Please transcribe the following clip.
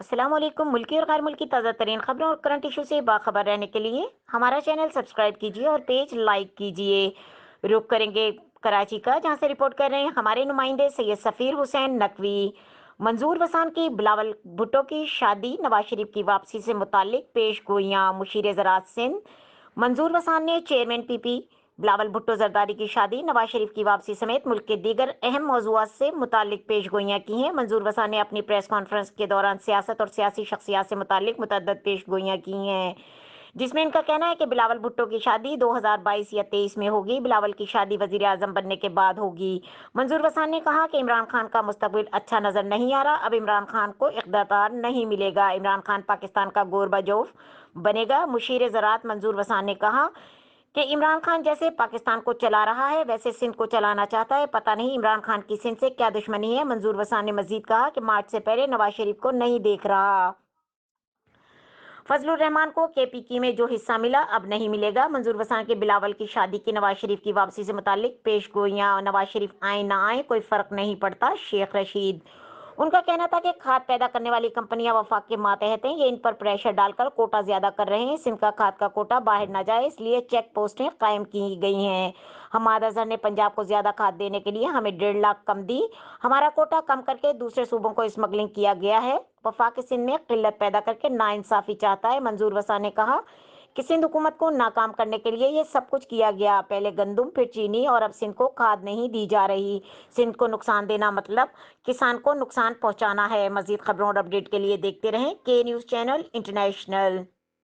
अस्सलाम वालेकुम। मुल्की और गैर मुल्की ताज़ा तरीन खबरों और करंट इशू से बाखबर रहने के लिए हमारा चैनल सब्सक्राइब कीजिए और पेज लाइक कीजिए। रुक करेंगे कराची का, जहां से रिपोर्ट कर रहे हैं हमारे नुमाइंदे सैयद सफ़ीर हुसैन नकवी। मंजूर वसान की बिलावल भुट्टो की शादी, नवाज शरीफ की वापसी से मुतालिक पेश गोइयां। मुशीर ज़राअत सिंध मंजूर वसान ने चेयरमैन पीपी बिलावल भुट्टो जरदारी की शादी, नवाज शरीफ की वापसी समेत मुल्क के दीगर अहम मौज़ूआत से मुतालिक पेश गोइयां की हैं। मंजूर वसान ने अपनी प्रेस कॉन्फ्रेंस के दौरान सियासत और सियासी शख्सियात से मुतालिक मुतअद्दिद पेश गोइयां की हैं, जिसमें इनका कहना है कि बिलावल भुट्टो की शादी 2022 या 23 में होगी। बिलावल की शादी वजीर आजम बनने के बाद होगी। मंजूर वसान ने कहा कि इमरान खान का मुस्तकबिल अच्छा नजर नहीं आ रहा। अब इमरान खान को इख्तियार नहीं मिलेगा। इमरान खान पाकिस्तान का गोरबाजोफ बनेगा। मुशीर ज़राअत मंजूर वसान ने कहा कि इमरान खान जैसे पाकिस्तान को चला रहा है वैसे सिंध को चलाना चाहता है। पता नहीं इमरान खान की सिंध से क्या दुश्मनी है। मंजूर वसान ने मजीद कहा कि मार्च से पहले नवाज शरीफ को नहीं देख रहा। फजलुर रहमान को केपीकी में जो हिस्सा मिला अब नहीं मिलेगा। मंजूर वसान के बिलावल की शादी की नवाज शरीफ की वापसी से मुतालिक पेश गोइयां। नवाज शरीफ आए ना आए कोई फर्क नहीं पड़ता। शेख रशीद उनका कहना था कि खाद पैदा करने वाली कंपनियां वफाक के मातहत हैं, ये इन पर प्रेशर डालकर कोटा ज्यादा कर रहे हैं। सिंध का खाद का कोटा बाहर ना जाए इसलिए चेक पोस्टें कायम की गई हैं। हमाद अजहर ने पंजाब को ज्यादा खाद देने के लिए हमें 1.5 लाख कम दी। हमारा कोटा कम करके दूसरे सूबों को स्मगलिंग किया गया है। वफाक सिंध में किल्लत पैदा करके नाइंसाफी चाहता है। मंजूर वसान ने कहा कि सिंध हुकूमत को नाकाम करने के लिए ये सब कुछ किया गया। पहले गंदुम, फिर चीनी और अब सिंध को खाद नहीं दी जा रही। सिंध को नुकसान देना मतलब किसान को नुकसान पहुंचाना है। मजीद खबरों और अपडेट के लिए देखते रहें के न्यूज़ चैनल इंटरनेशनल।